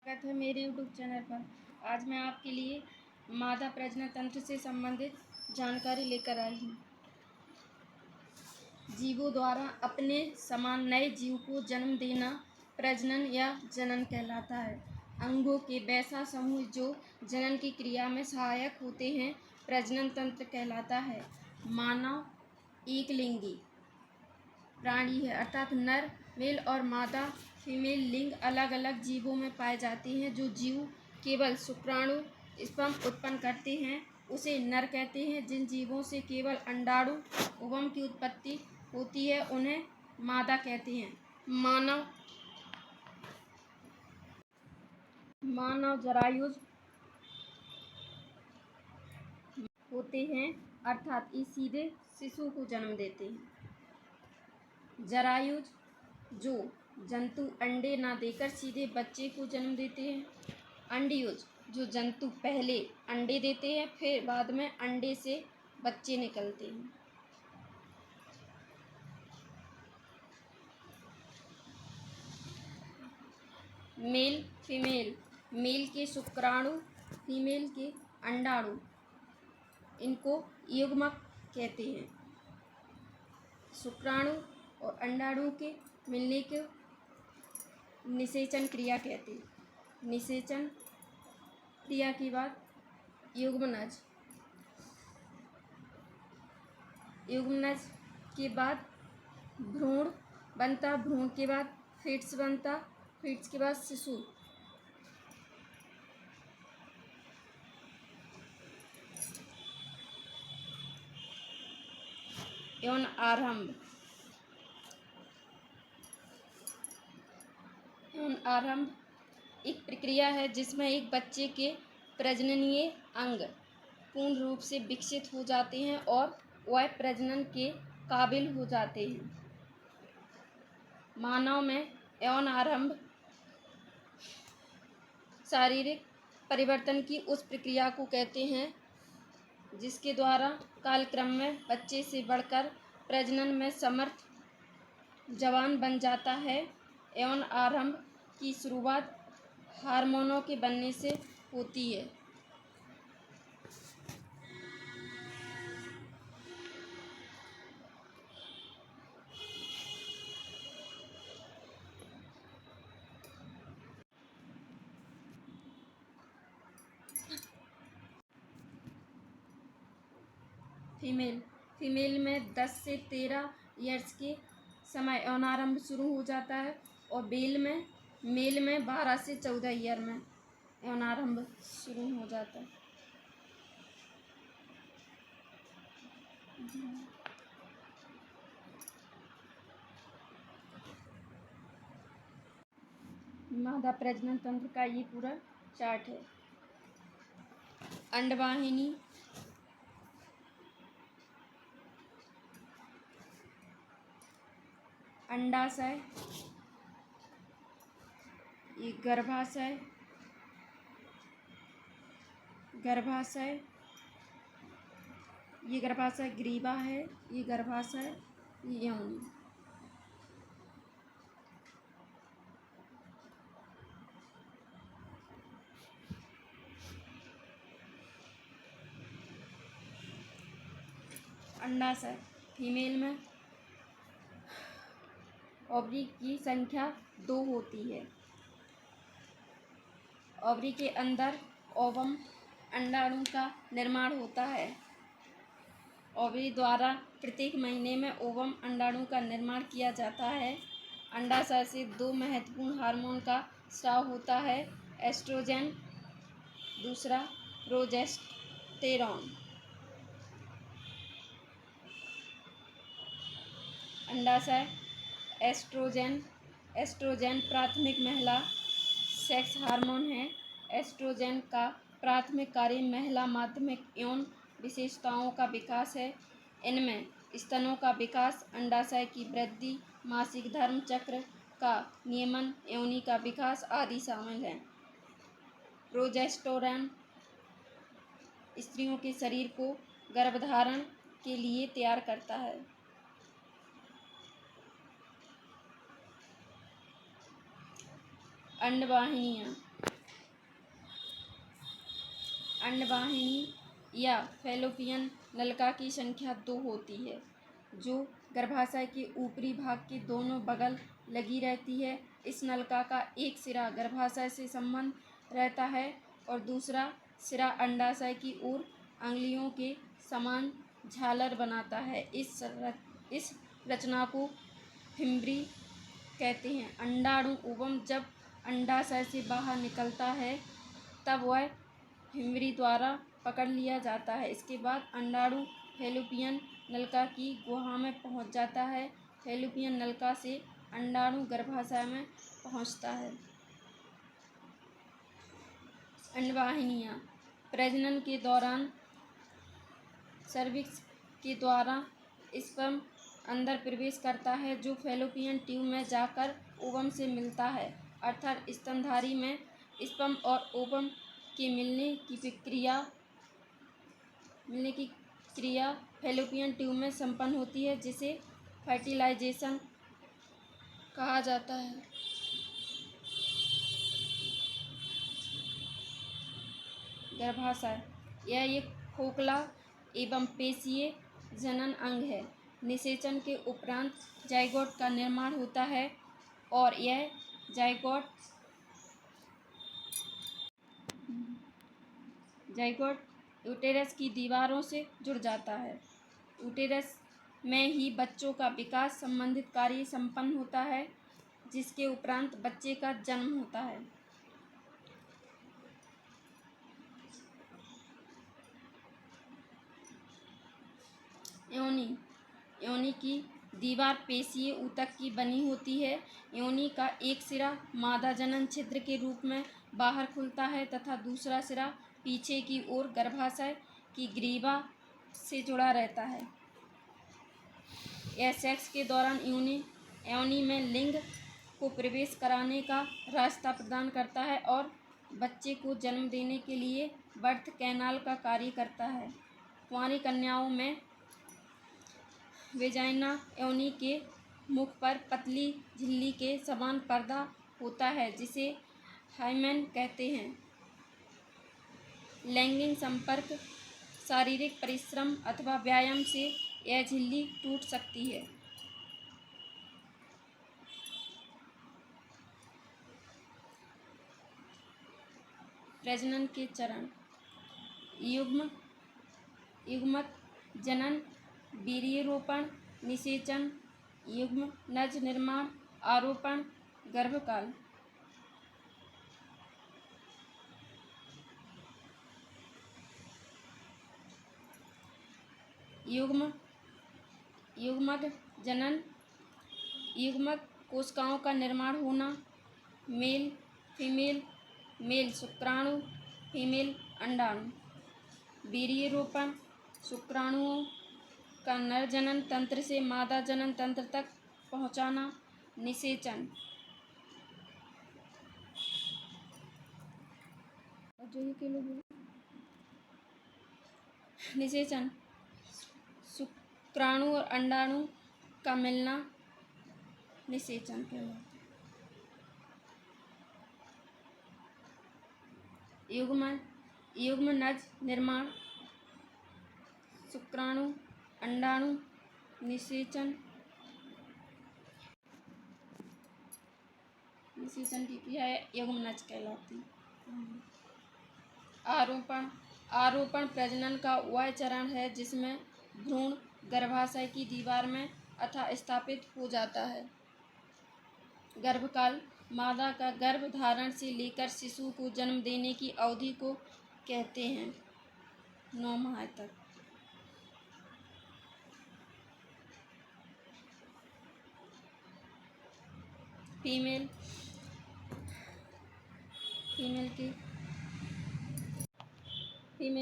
स्वागत है मेरे YouTube चैनल पर। आज मैं आपके लिए मादा प्रजनन तंत्र से संबंधित जानकारी लेकर आई हूँ। जीवों द्वारा अपने समान नए जीव को जन्म देना प्रजनन या जनन कहलाता है। अंगों के वैसा समूह जो जनन की क्रिया में सहायक होते हैं प्रजनन तंत्र कहलाता है। मानव एकलिंगी प्राणी है, अर्थात नर मेल और मादा फीमेल लिंग अलग अलग जीवों में पाए जाते हैं। जो जीव केवल शुक्राणु स्पर्म उत्पन्न करते हैं उसे नर कहते हैं। जिन जीवों से केवल अंडाणु ओवम की उत्पत्ति होती है उन्हें मादा कहते हैं। मानव जरायुज होते हैं, अर्थात ये सीधे शिशु को जन्म देते हैं। जरायुज जो जंतु अंडे ना देकर सीधे बच्चे को जन्म देते हैं। अंडयुज जो जंतु पहले अंडे देते हैं फिर बाद में अंडे से बच्चे निकलते हैं। मेल फीमेल, मेल के शुक्राणु फीमेल के अंडाणु, इनको युग्मक कहते हैं। शुक्राणु और अंडाणु के मिलने के निषेचन क्रिया कहते हैं। निषेचन क्रिया के बाद युग्मनज, युग्मनज के बाद भ्रूण बनता, भ्रूण के बाद फीट्स बनता, फीट्स के बाद शिशु। यौन आरंभ, यौन आरंभ एक प्रक्रिया है जिसमें एक बच्चे के प्रजननीय अंग पूर्ण रूप से विकसित हो जाते हैं और वह प्रजनन के काबिल हो जाते हैं। मानव में यौन आरंभ शारीरिक परिवर्तन की उस प्रक्रिया को कहते हैं जिसके द्वारा कालक्रम में बच्चे से बढ़कर प्रजनन में समर्थ जवान बन जाता है। यौन आरंभ की शुरुआत हार्मोनों के बनने से होती है। फीमेल में 10 से 13 ईयर्स के समय यौनारंभ शुरू हो जाता है और मेल में 12 से 14 ईयर में यौनारंभ शुरू हो जाता है। मादा प्रजनन तंत्र का ये पूरा चार्ट है। अंडवाहिनी, अंडाशय, ये गर्भाशय, ये गर्भाशय ग्रीवा है, ये गर्भाशय, ये योनि। अंडाशय फीमेल में ओवरी की संख्या 2 होती है। ओवरी के अंदर ओवम अंडाणु का निर्माण होता है। ओवरी द्वारा प्रत्येक महीने में ओवम अंडाणु का निर्माण किया जाता है। अंडाशय से 2 महत्वपूर्ण हार्मोन का स्राव होता है, एस्ट्रोजन, दूसरा प्रोजेस्टेरॉन। अंडाशय एस्ट्रोजन प्राथमिक महिला सेक्स हार्मोन है। एस्ट्रोजन का प्राथमिक कार्य महिला माध्यमिक यौन विशेषताओं का विकास है। इनमें स्तनों का विकास, अंडाशय की वृद्धि, मासिक धर्म चक्र का नियमन, योनि का विकास आदि शामिल हैं। प्रोजेस्टेरोन स्त्रियों के शरीर को गर्भधारण के लिए तैयार करता है। अंडवाहिनियाँ अंडवाहिनी या फैलोपियन नलिका की संख्या 2 होती है, जो गर्भाशय के ऊपरी भाग के दोनों बगल लगी रहती है। इस नलिका का एक सिरा गर्भाशय से संबंध रहता है और दूसरा सिरा अंडाशय की ओर अंगुलियों के समान झालर बनाता है। इस रचना को फिम्बरी कहते हैं। अंडाणु ओवम जब अंडाशय से बाहर निकलता है तब वह फिम्बरी द्वारा पकड़ लिया जाता है। इसके बाद अंडाणु फैलोपियन नलिका की गुहा में पहुंच जाता है। फैलोपियन नलिका से अंडाणु गर्भाशय में पहुंचता है। अंडवाहिनियाँ प्रजनन के दौरान सर्विक्स के द्वारा स्पर्म अंदर प्रवेश करता है, जो फैलोपियन ट्यूब में जाकर ओवम से मिलता है, अर्थात स्तनधारी में स्पर्म और ओवम के मिलने की क्रिया फैलोपियन ट्यूब में संपन्न होती है, जिसे फर्टिलाइजेशन कहा जाता है। गर्भाशय यह एक खोखला एवं पेशीय जनन अंग है। निषेचन के उपरांत जाइगोट का निर्माण होता है और यह जाइगोट यूटेरस की दीवारों से जुड़ जाता है। यूटेरस में ही बच्चों का विकास संबंधित कार्य संपन्न होता है, जिसके उपरांत बच्चे का जन्म होता है। योनि की दीवार पेशीय ऊतक की बनी होती है। योनि का एक सिरा मादा जनन छिद्र के रूप में बाहर खुलता है तथा दूसरा सिरा पीछे की ओर गर्भाशय की ग्रीवा से जुड़ा रहता है। यह सेक्स के दौरान योनि में लिंग को प्रवेश कराने का रास्ता प्रदान करता है और बच्चे को जन्म देने के लिए बर्थ कैनाल का कार्य करता है। कुंवारी कन्याओं में वेजाइना योनि के मुख पर पतली झिल्ली के समान पर्दा होता है, जिसे हाइमेन कहते हैं। लैंगिक संपर्क, शारीरिक परिश्रम अथवा व्यायाम से यह झिल्ली टूट सकती है। प्रजनन के चरण: युग्मक जनन, वीर्यरोपण, निषेचन, युग्मनज निर्माण, आरोपण, गर्भकाल। युग्मक जनन: युग्मक कोशिकाओं का निर्माण होना। मेल फीमेल, मेल शुक्राणु, फीमेल अंडाणु। वीर्यरोपण: शुक्राणुओं का नर जनन तंत्र से मादा जनन तंत्र तक पहुंचाना। निषेचन: शुक्राणु और अंडाणु का मिलना निषेचन कहलाता है। युग्मनज निर्माण: शुक्राणु अंडाणु, निषेचन की क्रिया युग्मनज कहलाती है। आरोपण प्रजनन का वह चरण है जिसमें भ्रूण गर्भाशय की दीवार में स्थापित हो जाता है। गर्भकाल: मादा का गर्भ धारण से लेकर शिशु को जन्म देने की अवधि को कहते हैं। 9 माह तक। फीमेल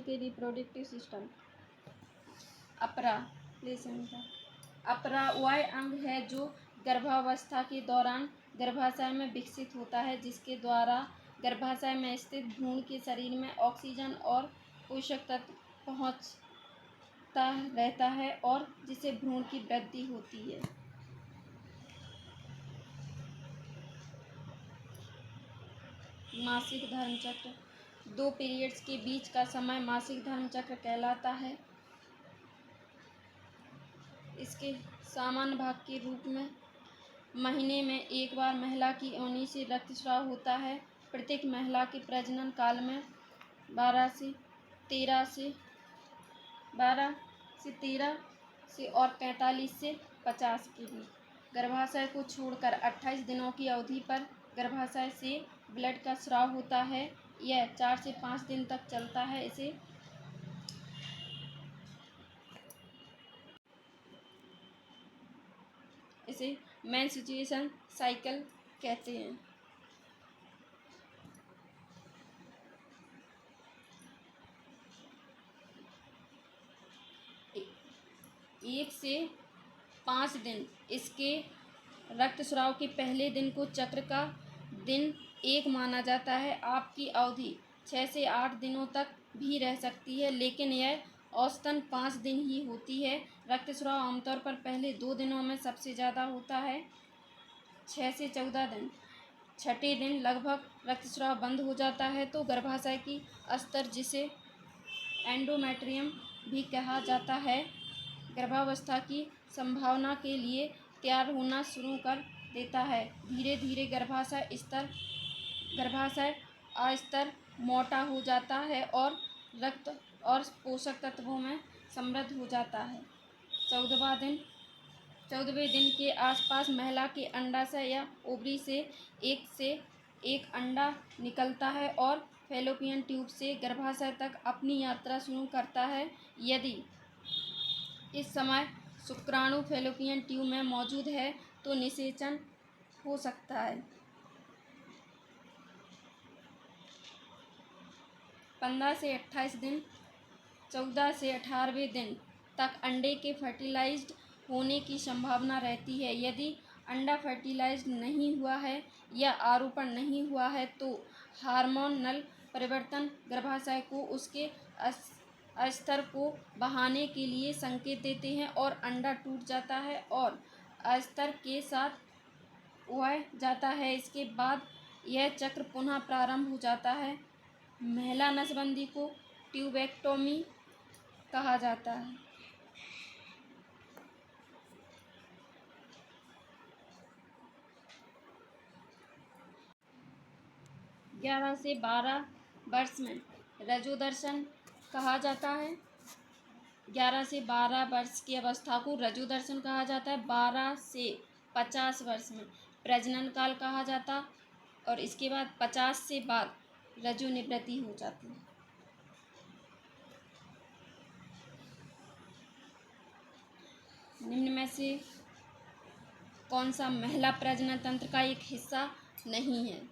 के रिप्रोडक्टिव सिस्टम। अपरा वह अंग है जो गर्भावस्था के दौरान गर्भाशय में विकसित होता है, जिसके द्वारा गर्भाशय में स्थित भ्रूण के शरीर में ऑक्सीजन और पोषक तत्व पहुंचता रहता है और जिससे भ्रूण की वृद्धि होती है। मासिक धर्मचक्र: दो पीरियड्स के बीच का समय मासिक धर्म चक्र कहलाता है। इसके सामान्य भाग के रूप में महीने में एक बार महिला की योनि से रक्तस्राव होता है। प्रत्येक महिला के प्रजनन काल में 12 से 13 से और 45 से 50 के बीच गर्भाशय को छोड़कर 28 दिनों की अवधि पर गर्भाशय से ब्लड का स्राव होता है। यह 4 से 5 दिन तक चलता है। इसे मेंस्ट्रुएशन साइकिल कहते हैं। एक से 5 दिन इसके रक्तस्राव के पहले दिन को चक्र का दिन 1 माना जाता है। आपकी अवधि 6 से 8 दिनों तक भी रह सकती है, लेकिन यह औसतन 5 दिन ही होती है। रक्तस्राव आमतौर पर पहले 2 दिनों में सबसे ज़्यादा होता है, 6 से 14 दिन। छठे दिन लगभग रक्तस्राव बंद हो जाता है तो गर्भाशय की अस्तर, जिसे एंडोमेट्रियम भी कहा जाता है, गर्भावस्था की संभावना के लिए तैयार होना शुरू कर देता है। धीरे धीरे गर्भाशय अस्तर मोटा हो जाता है और रक्त और पोषक तत्वों में समृद्ध हो जाता है। 14वें दिन के आसपास महिला के अंडाशय या ओवरी से एक अंडा निकलता है और फैलोपियन ट्यूब से गर्भाशय तक अपनी यात्रा शुरू करता है। यदि इस समय शुक्राणु फैलोपियन ट्यूब में मौजूद है तो निषेचन हो सकता है। 15 से 28 दिन 14 से 18वें दिन तक अंडे के फर्टिलाइज्ड होने की संभावना रहती है। यदि अंडा फर्टिलाइज्ड नहीं हुआ है या आरोपण नहीं हुआ है तो हार्मोनल परिवर्तन गर्भाशय को उसके अस्तर को बढ़ाने के लिए संकेत देते हैं और अंडा टूट जाता है और अस्तर के साथ उड़ जाता है। इसके बाद यह चक्र पुनः प्रारंभ हो जाता है। महिला नसबंदी को ट्यूबेक्टोमी कहा जाता है। 11 से 12 वर्ष में रजोदर्शन कहा जाता है। 11 से 12 वर्ष की अवस्था को रजोदर्शन कहा जाता है। 12 से 50 वर्ष में प्रजनन काल कहा जाता और इसके बाद 50 से बाद रजो निवृत्ति हो जाती है। निम्न में से कौन सा महिला प्रजनन तंत्र का एक हिस्सा नहीं है?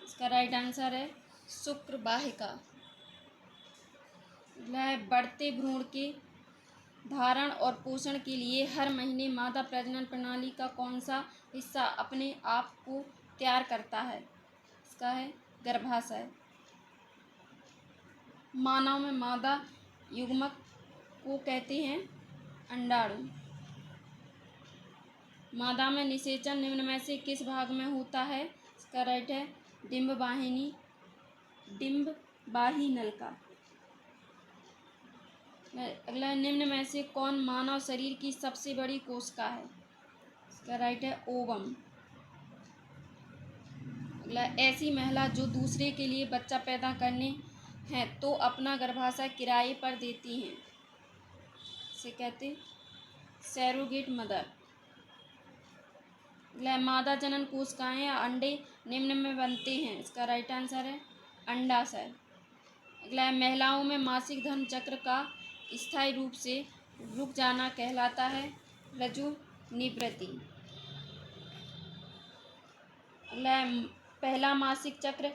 इसका राइट आंसर है शुक्र वाहिका। बढ़ते भ्रूण के धारण और पोषण के लिए हर महीने मादा प्रजनन प्रणाली का कौन सा हिस्सा अपने आप को तैयार करता है? इसका है गर्भाशय। मानव में मादा युग्मक को कहते हैं अंडाणु। मादा में निषेचन निम्न में से किस भाग में होता है? इसका राइट है डिंबवाही नलिका। अगला, निम्न में से कौन मानव शरीर की सबसे बड़ी कोशिका है? इसका राइट है ओवम। अगला, ऐसी महिला जो दूसरे के लिए बच्चा पैदा करने हैं तो अपना गर्भाशय किराए पर देती हैं, इसे कहते सैरोगेट मदर। मादा जनन कोशिकाएं या अंडे निम्न में बनते हैं। इसका राइट आंसर है अंडाशय। अगला, महिलाओं में मासिक धर्म चक्र का स्थायी रूप से रुक जाना कहलाता है रजो निवृत्ति। अगला, पहला मासिक चक्र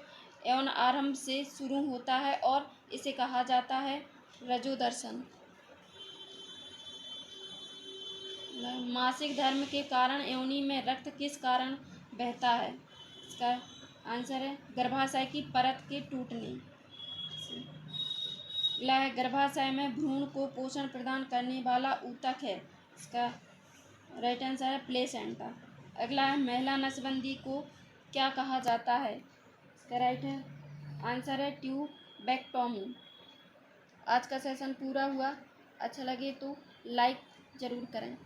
यौन आरंभ से शुरू होता है और इसे कहा जाता है रजोदर्शन। मासिक धर्म के कारण योनि में रक्त किस कारण बहता है? इसका आंसर है गर्भाशय की परत के टूटने से। गर्भाशय में भ्रूण को पोषण प्रदान करने वाला ऊतक है। इसका राइट आंसर है प्लेसेंटा। अगला है महिला नसबंदी को क्या कहा जाता है? इसका राइट है आंसर है ट्यूबैक्टोमी। आज का सेशन पूरा हुआ। अच्छा लगे तो लाइक ज़रूर करें।